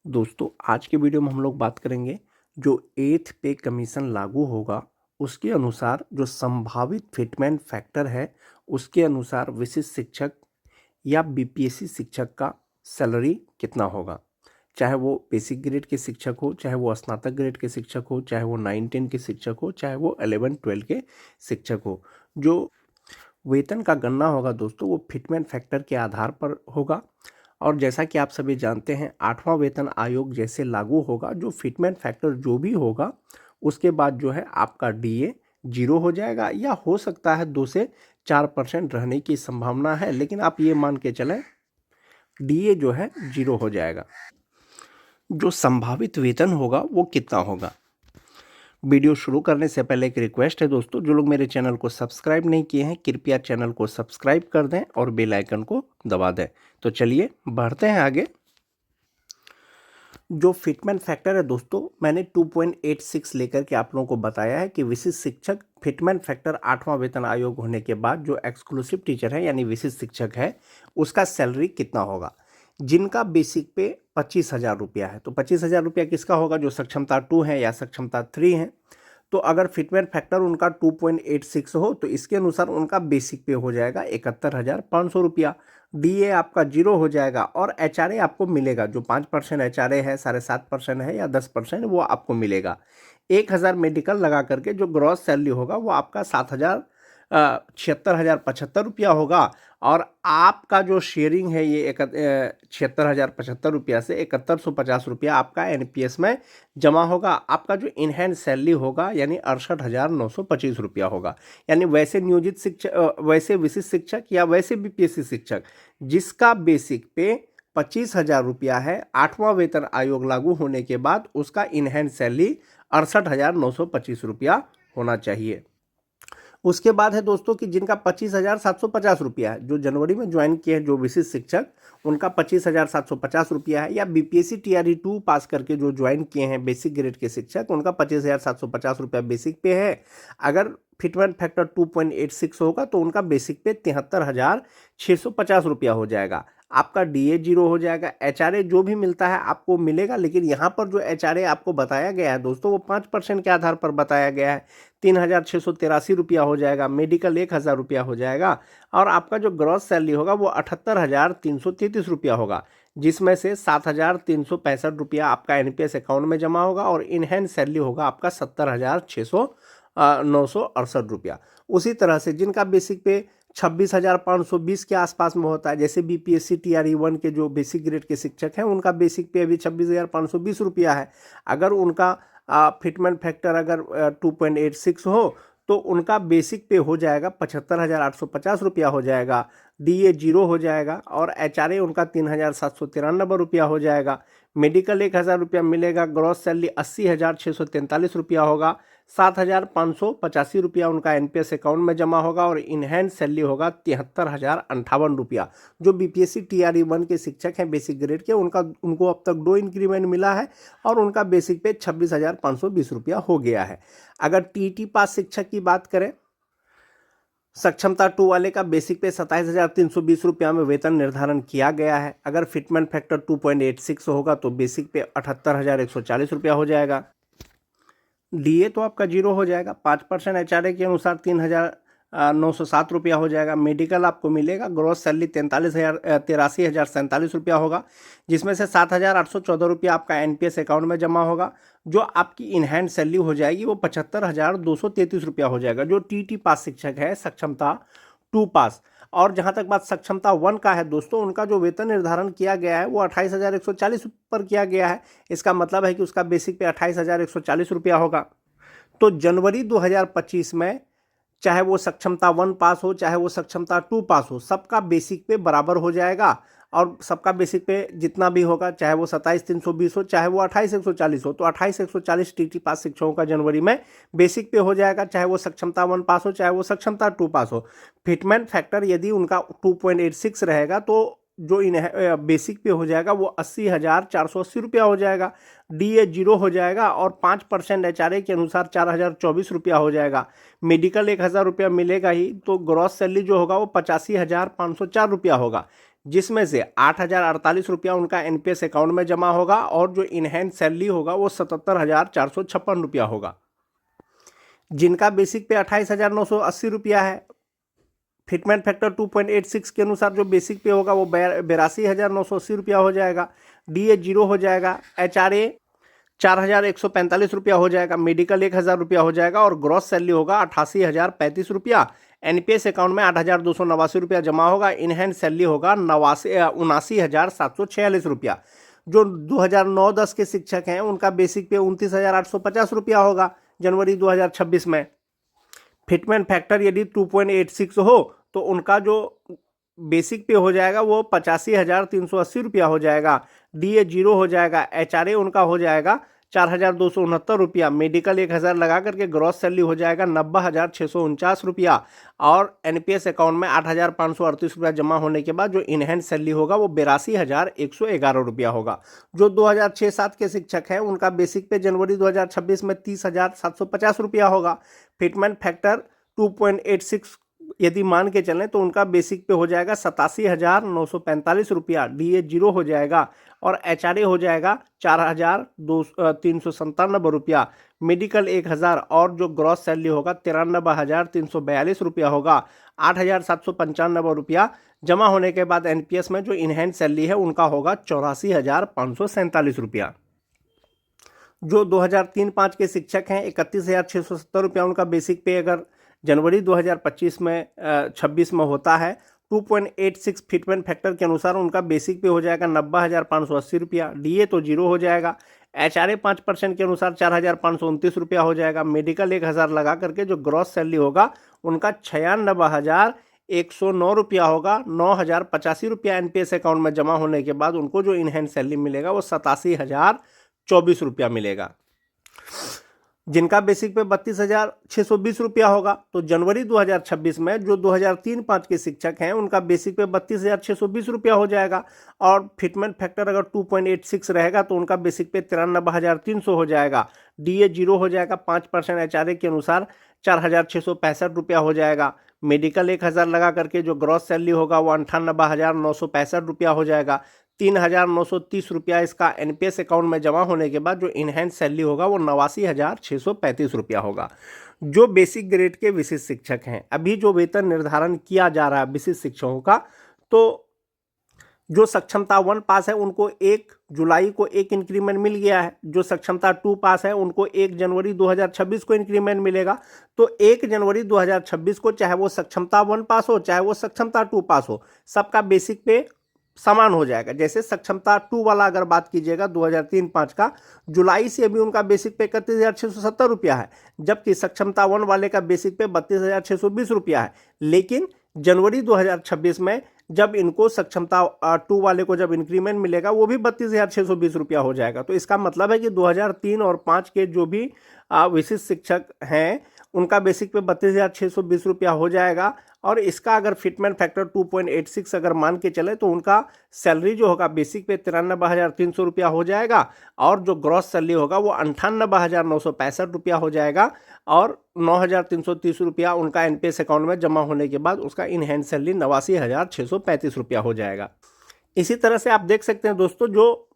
दोस्तों आज के वीडियो में हम लोग बात करेंगे जो 8th पे कमीशन लागू होगा उसके अनुसार जो संभावित फिटमेंट फैक्टर है उसके अनुसार विशिष्ट शिक्षक या बीपीएससी शिक्षक का सैलरी कितना होगा। चाहे वो बेसिक ग्रेड के शिक्षक हो, चाहे वो स्नातक ग्रेड के शिक्षक हो, चाहे वो 9-10 के शिक्षक हो, चाहे वो 11-12 के शिक्षक हो। जो वेतन का गणना होगा दोस्तों वो फिटमेंट फैक्टर के आधार पर होगा। और जैसा कि आप सभी जानते हैं 8वां वेतन आयोग जैसे लागू होगा, जो फिटमेंट फैक्टर जो भी होगा उसके बाद जो है आपका डीए 0 हो जाएगा, या हो सकता है 2 से 4% रहने की संभावना है, लेकिन आप ये मान के चलें डीए जो है 0 हो जाएगा। जो संभावित वेतन होगा वो कितना होगा। वीडियो शुरू करने से पहले एक रिक्वेस्ट है दोस्तों, जो लोग मेरे चैनल को सब्सक्राइब नहीं किए हैं कृपया चैनल को सब्सक्राइब कर दें और बेल आइकन को दबा दें। तो चलिए बढ़ते हैं आगे। जो फिटमेंट फैक्टर है दोस्तों, मैंने 2.86 लेकर के आप लोगों को बताया है कि विशिष्ट शिक्षक फिटमेंट फैक्टर 8वां वेतन आयोग होने के बाद जो एक्सक्लूसिव टीचर है यानी विशिष्ट शिक्षक है उसका सैलरी कितना होगा। जिनका बेसिक पे 25,000 रुपया है, तो 25,000 रुपया किसका होगा, जो सक्षमता 2 है या सक्षमता 3 है। तो अगर फिटमेंट फैक्टर उनका 2.86 हो तो इसके अनुसार उनका बेसिक पे हो जाएगा 71,500 रुपया। डीए आपका 0 हो जाएगा और एचआरए आपको मिलेगा, जो 5% एचआरए है, 7.5% है या 10% वो आपको मिलेगा। 1,000 मेडिकल लगा करके जो ग्रॉस सैलरी होगा वो आपका 76,075 रुपया होगा। और आपका जो शेयरिंग है ये 76,075 रुपया से 7150 रुपया आपका एनपीएस में जमा होगा। आपका जो इन हैंड सैलरी होगा यानी 68,925 रुपया होगा। यानी वैसे नियोजित शिक्षक, वैसे विशिष्ट शिक्षक या वैसे बीपीएससी शिक्षक जिसका बेसिक पे 25,000 रुपया है, 8वां वेतन आयोग लागू होने के बाद उसका इन हैंड सैलरी 68,925 रुपया होना चाहिए। उसके बाद है दोस्तों कि जिनका 25,750 रुपया है, जो जनवरी में ज्वाइन किए हैं जो विशिष्ट शिक्षक, उनका 25,750 रुपया है, या बीपीएससी टीआरई 2 पास करके जो ज्वाइन किए हैं बेसिक ग्रेड के शिक्षक, उनका 25,750 रुपया बेसिक पे है। अगर फिटमेंट फैक्टर 2.86 होगा तो उनका बेसिक पे 73,650 रुपया हो जाएगा। आपका डीए 0 हो जाएगा। एचआरए जो भी मिलता है आपको मिलेगा, लेकिन यहाँ पर जो एचआरए आपको बताया गया है दोस्तों वो 5% के आधार पर बताया गया है। 3,683 रुपया हो जाएगा। मेडिकल 1,000 रुपया हो जाएगा। और आपका जो ग्रॉस सैलरी होगा वो 78,333 रुपया होगा, जिसमें से 7,365 रुपया आपका एनपीएस अकाउंट में जमा होगा और इन हैंड सैलरी होगा आपका 70,968 रुपया। उसी तरह से जिनका बेसिक पे 26,520 के आसपास में होता है, जैसे बीपीएससी टीआरई 1 के जो बेसिक ग्रेड के शिक्षक हैं उनका बेसिक पे अभी 26,520 रुपया है। अगर उनका फिटमेंट फैक्टर अगर 2.86 हो तो उनका बेसिक पे हो जाएगा 75,850 रुपया हो जाएगा। डीए 0 हो जाएगा और एचआरए उनका 3,793 रुपया हो जाएगा। मेडिकल 1,000 रुपया मिलेगा। ग्रॉस सैलरी 80,643 रुपया होगा। 7,585 रुपया उनका एनपीएस अकाउंट में जमा होगा और इन हैंड सैलरी होगा 73,058 रुपया। जो बीपीएससी टीआरई 1 के शिक्षक हैं बेसिक ग्रेड के, उनको अब तक 2 इंक्रीमेंट मिला है और उनका बेसिक पे 26,520 रुपया हो गया है। अगर टीटी पास शिक्षक की बात करें, सक्षमता 2 वाले का बेसिक पे 27,320 रुपया में वेतन निर्धारण किया गया है। अगर फिटमेंट फैक्टर 2.86 होगा तो बेसिक पे 78,140 रुपया हो जाएगा। डीए तो आपका 0 हो जाएगा। 5% एचआरए के अनुसार 3,907 रुपया हो जाएगा। मेडिकल आपको मिलेगा। ग्रॉस सैलरी 83,047 रुपया होगा, जिसमें से 7,814 रुपया आपका एनपीएस अकाउंट में जमा होगा। जो आपकी इन हैंड सैलरी हो जाएगी वो 75,233 रुपया हो जाएगा, जो टीटी पास शिक्षक है सक्षमता 2 पास। और जहां तक बात सक्षमता 1 का है दोस्तों, उनका जो वेतन निर्धारण किया गया है वो 28,140 पर किया गया है। इसका मतलब है कि उसका बेसिक पे 28,140 रुपया होगा। तो जनवरी 2025 में चाहे वो सक्षमता 1 पास हो चाहे वो सक्षमता 2 पास हो, सबका बेसिक पे बराबर हो जाएगा। और सबका बेसिक पे जितना भी होगा, चाहे वो 27,320 हो चाहे वो 28,140 हो, तो 28,140 टीटी पास शिक्षकों का जनवरी में बेसिक पे हो जाएगा, चाहे वो सक्षमता 1 पास हो चाहे वो सक्षमता 2 पास हो। फिटमेंट फैक्टर यदि उनका 2.86 रहेगा तो जो इन बेसिक पे हो जाएगा वो 80,480 रुपया हो जाएगा। डीए 0 हो जाएगा और 5% एचआरए के अनुसार 4,024 रुपया हो जाएगा। मेडिकल 1,000 रुपया मिलेगा ही, तो ग्रॉस सैलरी जो होगा वो 85,504 रुपया होगा। जिसमें से 8,048 रुपया उनका एनपीएस अकाउंट में जमा होगा और जो इनहैंड सैलरी होगा वो 77,456 रुपया होगा। जिनका बेसिक पे 28,980 रुपया है, फिटमेंट फैक्टर 2.86 के अनुसार जो बेसिक पे होगा वो 82,980 रुपया हो जाएगा। डीए 0 हो जाएगा, एचआरए 4,145 रुपया हो जाएगा, मेडिकल 1,000 रुपया हो जाएगा और ग्रॉस सैलरी होगा 88,035 रुपया। एनपीएस अकाउंट में 8,289 रुपया जमा होगा। इनहैंड सैलरी होगा 79,746 रुपया। जो 2009-10 के शिक्षक हैं उनका बेसिक पे 29,850 रुपया होगा जनवरी 2026 में। फिटमेंट फैक्टर यदि 2.86 हो तो उनका जो बेसिक पे हो जाएगा वो 85,380 रुपया हो जाएगा। डीए 0 हो जाएगा, एचआरए उनका हो जाएगा 4,269 रुपया, मेडिकल 1,000 लगा करके ग्रॉस सैलरी हो जाएगा 90,649 रुपया और एनपीएस अकाउंट में 8,538 रुपया जमा होने के बाद जो इनहैंड सैलरी होगा वो 82,111 रुपया होगा। जो 2006-7 के शिक्षक हैं उनका बेसिक पे जनवरी 2026 में 30,750 रुपया होगा। फिटमेंट फैक्टर 2.86 यदि मान के चलें तो उनका बेसिक पे हो जाएगा 87,945 रुपया, डीए 0 हो जाएगा और एचआरए हो जाएगा 4,397 रुपया, मेडिकल 1,000 और जो ग्रॉस सैलरी होगा 93,342 रुपया होगा। 8,795 रुपया जमा होने के बाद एनपीएस में जो इनहैंड सैलरी है उनका होगा 84,547 रुपया। जो 2003-5 के शिक्षक हैं 31,670 रुपया उनका बेसिक पे अगर जनवरी 2025 में 26 में होता है। 2.86 फिटमेंट फैक्टर के अनुसार उनका बेसिक पे हो जाएगा 90,580 रुपया, डीए तो 0 हो जाएगा, एचआरए 5% के अनुसार 4,529 रुपया हो जाएगा, मेडिकल 1,000 लगा करके जो ग्रॉस सैलरी होगा उनका 96,109 रुपया होगा। 9,085 रुपया एनपीएस अकाउंट में जमा होने के बाद उनको जो इनहैंड सैलरी मिलेगा वो 87,024 रुपया मिलेगा। जिनका बेसिक पे 32,620 रुपया होगा। तो जनवरी 2026 में जो 2003-5 के शिक्षक हैं उनका बेसिक पे 32,620 रुपया हो जाएगा और फिटमेंट फैक्टर अगर 2.86 रहेगा तो उनका बेसिक पे 93,300 हो जाएगा, डीए 0 हो जाएगा, 5% एचआरए के अनुसार 4,665 रुपया हो जाएगा, मेडिकल 1,000 लगा करके जो ग्रॉस सैलरी होगा वो 98,965 रुपया हो जाएगा। 3,930 रुपया इसका एनपीएस अकाउंट में जमा होने के बाद जो इनहैंड सैलरी होगा वो 89,635 रुपया होगा। जो बेसिक ग्रेड के विशिष्ट शिक्षक हैं, अभी जो वेतन निर्धारण किया जा रहा है विशिष्ट शिक्षकों का, तो जो सक्षमता 1 पास है उनको 1 जुलाई को 1 इंक्रीमेंट मिल गया है। जो सक्षमता 2 पास है उनको 1 जनवरी 2026 को इंक्रीमेंट मिलेगा। तो 1 जनवरी 2026 को चाहे वो सक्षमता 1 पास हो चाहे वो सक्षमता 2 पास हो, सबका बेसिक पे समान हो जाएगा। जैसे सक्षमता 2 वाला अगर बात कीजिएगा 2003-5 का, जुलाई से अभी उनका बेसिक पे 31,670 रुपया है, जबकि सक्षमता 1 वाले का बेसिक पे 32,620 रुपया है। लेकिन जनवरी 2026 में जब इनको सक्षमता 2 वाले को जब इंक्रीमेंट मिलेगा वो भी 32,620 रुपया हो जाएगा। तो इसका मतलब है कि 2003 और 5 के जो भी विशिष्ट शिक्षक हैं उनका बेसिक पे 32,620 रुपया हो जाएगा और इसका अगर फिटमेंट फैक्टर 2.86 अगर मान के चले तो उनका सैलरी जो होगा बेसिक पे 93,300 रुपया हो जाएगा और जो ग्रॉस सैलरी होगा वो 98,965 रुपया हो जाएगा और 9,330 रुपया उनका एनपीएस अकाउंट में जमा होने के बाद उसका इन हैंड सैलरी 89,635 रुपया हो जाएगा। इसी तरह से आप देख सकते हैं दोस्तों, जो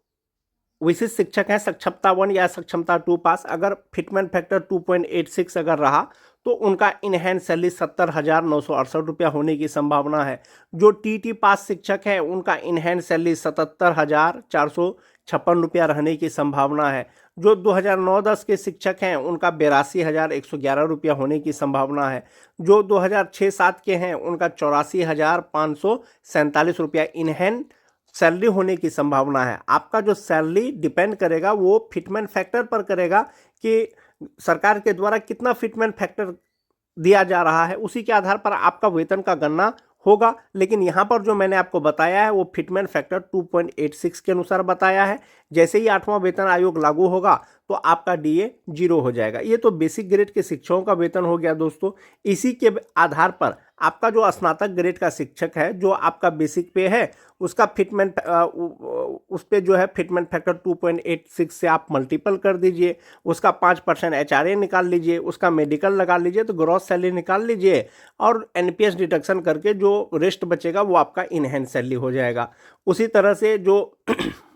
विशिष्ट शिक्षक हैं सक्षमता 1 या सक्षमता 2 पास, अगर फिटमेंट फैक्टर 2.86 अगर रहा तो उनका इन हैंड सैलरी 70,968 रुपया होने की संभावना है। जो टीटी पास शिक्षक हैं उनका इन हैंड सैलरी 77,456 रुपया रहने की संभावना है। जो 2009-10 के शिक्षक हैं उनका 82,111 रुपया होने की संभावना है। जो 2006-7 के हैं उनका 84,547 रुपया इन हैंड सैलरी होने की संभावना है। आपका जो सैलरी डिपेंड करेगा वो फिटमेंट फैक्टर पर करेगा कि सरकार के द्वारा कितना फिटमेंट फैक्टर दिया जा रहा है, उसी के आधार पर आपका वेतन का गणना होगा। लेकिन यहाँ पर जो मैंने आपको बताया है वो फिटमेंट फैक्टर 2.86 के अनुसार बताया है। जैसे ही 8वां वेतन आयोग लागू होगा तो आपका डीए 0 हो जाएगा। ये तो बेसिक ग्रेड के शिक्षकों का वेतन हो गया दोस्तों। इसी के आधार पर आपका जो स्नातक ग्रेड का शिक्षक है, जो आपका बेसिक पे है, उसका फिटमेंट उस पे जो है फिटमेंट फैक्टर 2.86 से आप मल्टीपल कर दीजिए, उसका 5% एचआरए निकाल लीजिए, उसका मेडिकल लगा लीजिए, तो ग्रॉस सैलरी निकाल लीजिए और एनपीएस डिडक्शन करके जो रेस्ट बचेगा वो आपका इनहैंस सैलरी हो जाएगा। उसी तरह से जो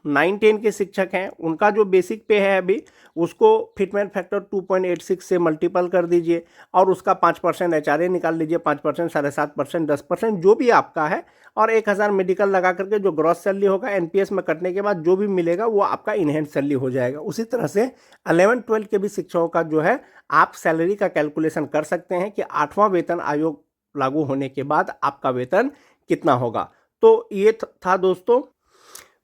9-10 के शिक्षक हैं, उनका जो बेसिक पे है अभी, उसको फिटमेंट फैक्टर 2.86 से मल्टीपल कर दीजिए और उसका 5% एचआरए निकाल लीजिए, 5%, 7.5%, 10% जो भी आपका है, और 1000 मेडिकल लगा करके जो ग्रॉस सैलरी होगा एनपीएस में कटने के बाद जो भी मिलेगा वो आपका इनहैंस सैलरी हो जाएगा। उसी तरह से 11-12 के भी शिक्षकों का जो है आप सैलरी का कैलकुलेशन कर सकते हैं कि 8वां वेतन आयोग लागू होने के बाद आपका वेतन कितना होगा। तो ये था दोस्तों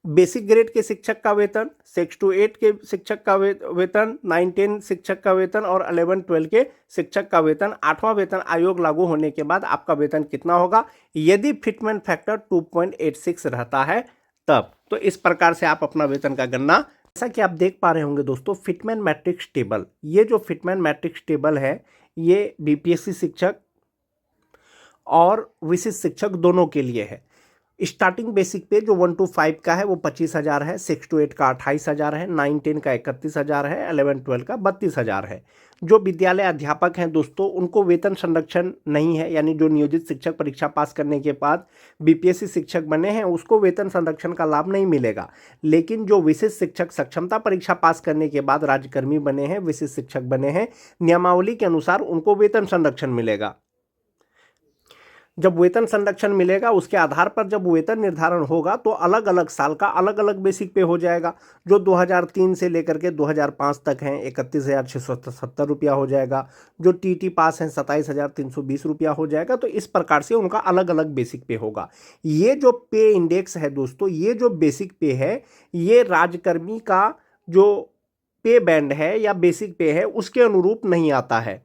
बेसिक ग्रेड के शिक्षक का वेतन, 6 to 8 के शिक्षक का वेतन, 9-10 शिक्षक का वेतन और 11-12 के शिक्षक का वेतन। 8वां वेतन आयोग लागू होने के बाद आपका वेतन कितना होगा यदि फिटमेंट फैक्टर 2.86 रहता है तब। तो इस प्रकार से आप अपना वेतन का गणना, जैसा कि आप देख पा रहे होंगे दोस्तों, फिटमेंट मैट्रिक्स टेबल, ये जो फिटमेंट मैट्रिक्स टेबल है ये बीपीएससी शिक्षक और विशिष्ट शिक्षक दोनों के लिए है। स्टार्टिंग बेसिक पे जो 1 to 5 का है वो 25,000 है, 6 to 8 का 28,000 है, 9-10 का 31,000 है, 11-12 का 32,000 है। जो विद्यालय अध्यापक हैं दोस्तों उनको वेतन संरक्षण नहीं है, यानी जो नियोजित शिक्षक परीक्षा पास करने के बाद बीपीएससी शिक्षक बने हैं उसको वेतन संरक्षण का लाभ नहीं मिलेगा। लेकिन जो विशिष्ट शिक्षक सक्षमता परीक्षा पास करने के बाद राज्यकर्मी बने हैं, विशिष्ट शिक्षक बने हैं, नियमावली के अनुसार उनको वेतन संरक्षण मिलेगा। जब वेतन संरक्षण मिलेगा उसके आधार पर जब वेतन निर्धारण होगा तो अलग अलग साल का अलग अलग बेसिक पे हो जाएगा। जो 2003 से लेकर के 2005 तक हैं 31,670 रुपया हो जाएगा। जो टीटी पास हैं 27,320 रुपया हो जाएगा। तो इस प्रकार से उनका अलग अलग बेसिक पे होगा। ये जो पे इंडेक्स है दोस्तों, ये जो बेसिक पे है, ये राज्यकर्मी का जो पे बैंड है या बेसिक पे है उसके अनुरूप नहीं आता है।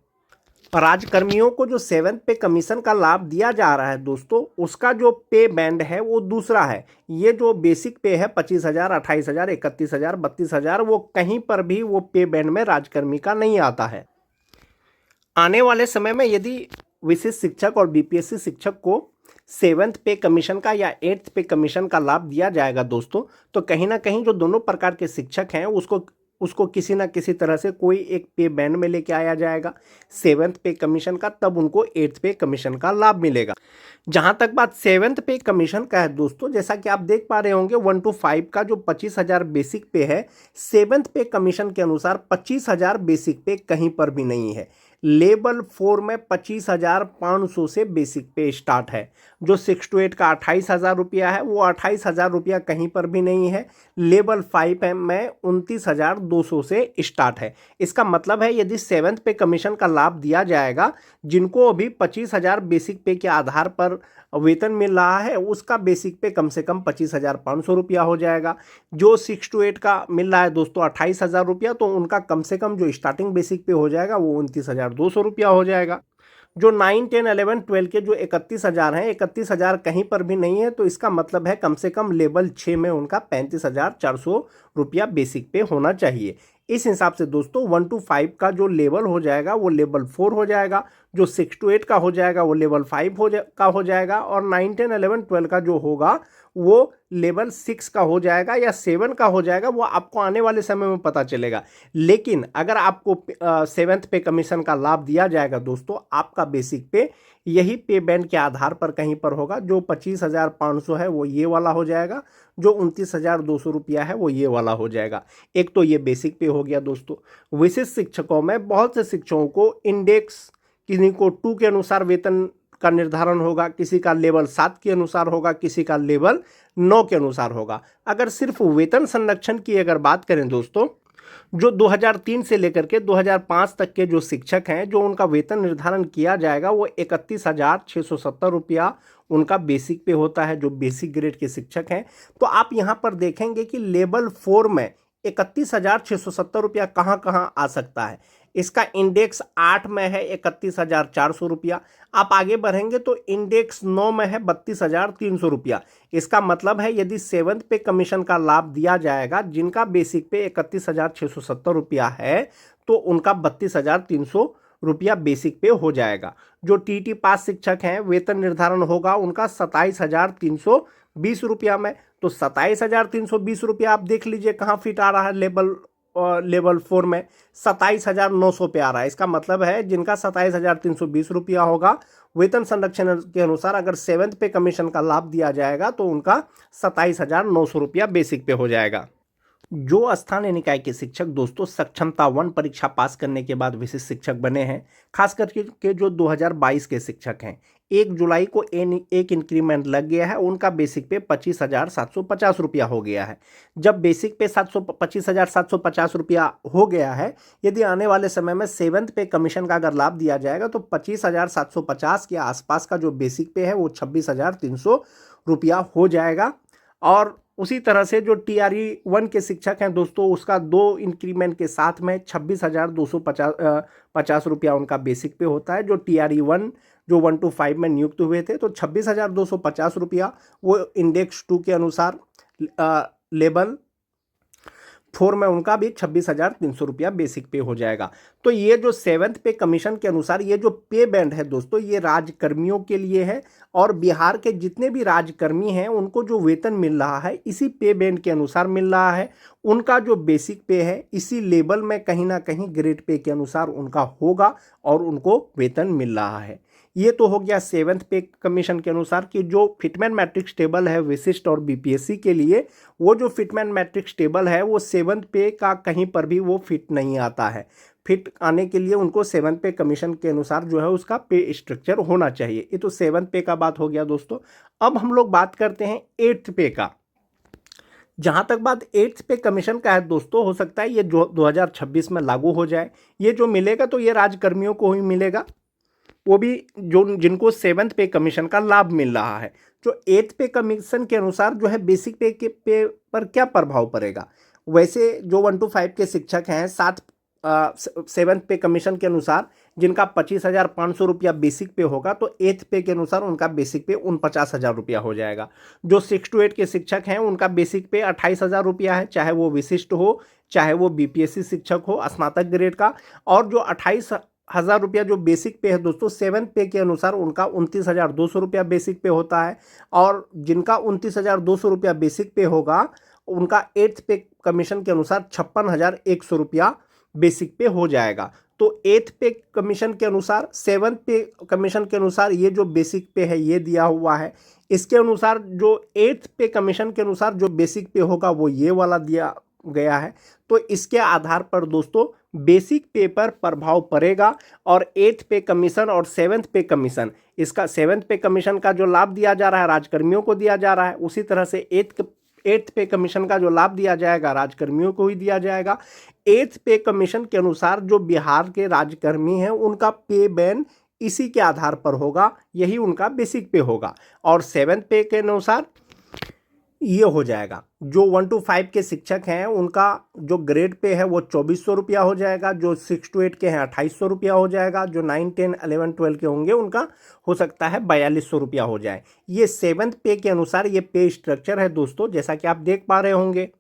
राज्यकर्मियों को जो 7th पे कमीशन का लाभ दिया जा रहा है दोस्तों, उसका जो पे बैंड है वो दूसरा है। ये जो बेसिक पे है 25,000, 28,000, 31,000, 32,000, वो कहीं पर भी वो पे बैंड में राज्यकर्मी का नहीं आता है। आने वाले समय में यदि विशिष्ट शिक्षक और बीपीएससी शिक्षक को 7th पे कमीशन का या 8th पे कमीशन का लाभ दिया जाएगा दोस्तों, तो कहीं ना कहीं जो दोनों प्रकार के शिक्षक हैं उसको किसी ना किसी तरह से कोई एक पे बैंड में लेके आया जाएगा 7th पे कमीशन का, तब उनको 8th पे कमीशन का लाभ मिलेगा। जहां तक बात 7th पे कमीशन का है दोस्तों, जैसा कि आप देख पा रहे होंगे 1 to 5 का जो 25,000 बेसिक पे है, 7th पे कमीशन के अनुसार 25,000 बेसिक पे कहीं पर भी नहीं है। लेवल 4 में 25,500 से बेसिक पे स्टार्ट है। जो 6 to 8 का 28,000 रुपया है वो 28,000 रुपया कहीं पर भी नहीं है। लेवल 5 में 29,200 से स्टार्ट है। इसका मतलब है यदि 7th पे कमीशन का लाभ दिया जाएगा, जिनको अभी 25,000 बेसिक पे के आधार पर वेतन मिल रहा है उसका बेसिक पे कम से कम 25,500 रुपया हो जाएगा। जो 6 to 8 का मिल रहा है दोस्तों 28,000 रुपया, तो उनका कम से कम जो स्टार्टिंग बेसिक पे हो जाएगा वो 29,200 रुपया हो जाएगा। जो 9, 10, 11, 12 के जो 31,000 हैं, 31,000 कहीं पर भी नहीं है, तो इसका मतलब है कम से कम लेवल 6 में उनका 35,400 रुपया बेसिक पे होना चाहिए। इस हिसाब से दोस्तों 1 to 5 का जो लेवल हो जाएगा वो लेवल 4 हो जाएगा। जो 6 to 8 का हो जाएगा वो लेवल 5 का हो जाएगा। और 9, 10, 11, 12 का जो होगा वो लेवल 6 का हो जाएगा या 7 का हो जाएगा, वो आपको आने वाले समय में पता चलेगा। लेकिन अगर आपको 7th पे कमीशन का लाभ दिया जाएगा दोस्तों, आपका बेसिक पे यही पे बैंड के आधार पर कहीं पर होगा। जो 25,500 है वो ये वाला हो जाएगा, जो 29,200 रुपया है वो ये वाला हो जाएगा। एक तो ये बेसिक पे हो गया दोस्तों। विशिष्ट शिक्षकों में बहुत से शिक्षकों को इंडेक्स, किसी को 2 के अनुसार वेतन का निर्धारण होगा, किसी का लेवल 7 के अनुसार होगा, किसी का लेवल 9 के अनुसार होगा। अगर सिर्फ वेतन संरक्षण की अगर बात करें दोस्तों, जो 2003 से लेकर के 2005 तक के जो शिक्षक हैं, जो उनका वेतन निर्धारण किया जाएगा वो 31,670 रुपया उनका बेसिक पे होता है, जो बेसिक ग्रेड के शिक्षक हैं। तो आप यहाँ पर देखेंगे कि लेवल 4 में 31,670 रुपया कहाँ कहाँ आ सकता है। इसका इंडेक्स 8 में है 31,400 रुपया। आप आगे बढ़ेंगे तो इंडेक्स 9 में है 32,300 रुपया। इसका मतलब है यदि 7th पे कमीशन का लाभ दिया जाएगा, जिनका बेसिक पे 31,670 रुपया है, तो उनका 32,300 रुपया बेसिक पे हो जाएगा। जो टीटी पास शिक्षक हैं, वेतन निर्धारण होगा उनका 27,320 रुपया में। तो 27,320 रुपया आप देख लीजिए कहाँ फिट आ रहा है लेवल 4 में 27,900 पे आ रहा है। इसका मतलब है जिनका 27,320 रुपया होगा वेतन संरक्षण के अनुसार, अगर 7th पे कमीशन का लाभ दिया जाएगा तो उनका 27,900 रुपया बेसिक पे हो जाएगा। जो स्थानीय निकाय के शिक्षक दोस्तों सक्षमता 1 परीक्षा पास करने के बाद विशिष्ट शिक्षक बने हैं, खास करके जो 2022 के शिक्षक हैं, 1 जुलाई को एक इंक्रीमेंट लग गया है, उनका बेसिक पे 25,750 रुपया हो गया है। जब बेसिक पे 25,750 रुपया हो गया है, यदि आने वाले समय में 7th पे कमीशन का अगर लाभ दिया जाएगा तो 25,750 के आसपास का जो बेसिक पे है वो 26,300 रुपया हो जाएगा। और उसी तरह से जो TRE 1 के शिक्षक हैं दोस्तों, उसका 2 इंक्रीमेंट के साथ में 26,250 रुपया उनका बेसिक पे होता है। जो TRE 1 जो 1 to 5 में नियुक्त हुए थे, तो 26,250 रुपया वो इंडेक्स 2 के अनुसार लेवल 4 में उनका भी 26,300 रुपया बेसिक पे हो जाएगा। तो ये जो 7th पे कमीशन के अनुसार ये जो पे बैंड है दोस्तों, ये राज्यकर्मियों के लिए है, और बिहार के जितने भी राज्यकर्मी हैं उनको जो वेतन मिल रहा है इसी पे बैंड के अनुसार मिल रहा है। उनका जो बेसिक पे है इसी लेवल में कहीं ना कहीं ग्रेड पे के अनुसार उनका होगा और उनको वेतन मिल रहा है। ये तो हो गया 7th पे कमीशन के अनुसार कि जो फिटमैन मैट्रिक्स टेबल है विशिष्ट और बीपीएससी के लिए, वो जो फिटमैन मैट्रिक्स टेबल है वो 7th पे का कहीं पर भी वो फिट नहीं आता है। फिट आने के लिए उनको 7th पे कमीशन के अनुसार जो है उसका पे स्ट्रक्चर होना चाहिए। ये तो 7th पे का बात हो गया दोस्तों। अब हम लोग बात करते हैं 8th पे का। जहाँ तक बात 8th पे कमीशन का है दोस्तों, हो सकता है ये 2026 में लागू हो जाए। ये जो मिलेगा तो ये राज्यकर्मियों को ही मिलेगा, वो भी जो जिनको 7th पे कमीशन का लाभ मिल रहा है। जो 8th पे कमीशन के अनुसार जो है बेसिक पे पर क्या प्रभाव पड़ेगा। वैसे जो 1 to 5 के शिक्षक हैं 7th पे कमीशन के अनुसार जिनका 25,500 रुपया बेसिक पे होगा, तो 8th पे के अनुसार उनका बेसिक पे 49,000 रुपया हो जाएगा। जो 6 to 8 के शिक्षक हैं उनका बेसिक पे 28,000 रुपया है, चाहे वो विशिष्ट हो चाहे वो बीपीएससी शिक्षक हो स्नातक ग्रेड का। और जो 28,000 रुपया जो बेसिक पे है दोस्तों 7th पे के अनुसार उनका 29,200 रुपया बेसिक पे होता है। और जिनका 29,200 रुपया बेसिक पे होगा उनका 8th पे कमीशन के अनुसार 56,100 रुपया बेसिक पे हो जाएगा। तो 8th पे कमीशन के अनुसार 7th पे कमीशन के अनुसार ये जो बेसिक पे है ये दिया हुआ है। इसके अनुसार जो 8th पे कमीशन के अनुसार जो बेसिक पे होगा वो ये वाला दिया गया है। तो इसके आधार पर दोस्तों बेसिक पे पर प्रभाव पड़ेगा। और 8th पे कमीशन और 7th पे कमीशन, इसका 7th पे कमीशन का जो लाभ दिया जा रहा है राज्यकर्मियों को दिया जा रहा है, उसी तरह से 8th पे कमीशन का जो लाभ दिया जाएगा राज्यकर्मियों को ही दिया जाएगा। 8th पे कमीशन के अनुसार जो बिहार के राज्यकर्मी हैं उनका पे बैंड इसी के आधार पर होगा, यही उनका बेसिक पे होगा। और 7th पे के अनुसार ये हो जाएगा। जो 1 to 5 के शिक्षक हैं उनका जो ग्रेड पे है वो 2,400 रुपया हो जाएगा। जो 6 to 8 के हैं 2,800 रुपया हो जाएगा। जो 9, 10, 11, 12 के होंगे उनका हो सकता है 4,200 रुपया हो जाए। ये 7th पे के अनुसार ये पे स्ट्रक्चर है दोस्तों, जैसा कि आप देख पा रहे होंगे।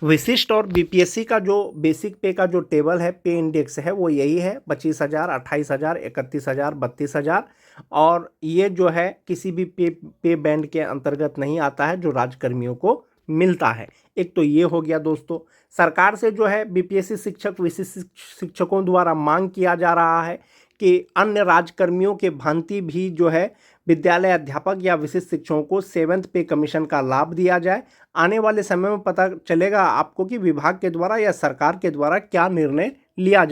विशिष्ट और बीपीएससी का जो बेसिक पे का जो टेबल है, पे इंडेक्स है, वो यही है 25,000, 28,000, 31,000, 32,000। और ये जो है किसी भी पे बैंड के अंतर्गत नहीं आता है जो राज्यकर्मियों को मिलता है। एक तो ये हो गया दोस्तों। सरकार से जो है बीपीएससी शिक्षक विशिष्ट शिक्षकों द्वारा मांग किया जा रहा है कि अन्य राज्यकर्मियों के भांति भी जो है विद्यालय अध्यापक या विशिष्ट शिक्षकों को 7th पे कमीशन का लाभ दिया जाए। आने वाले समय में पता चलेगा आपको कि विभाग के द्वारा या सरकार के द्वारा क्या निर्णय लिया जा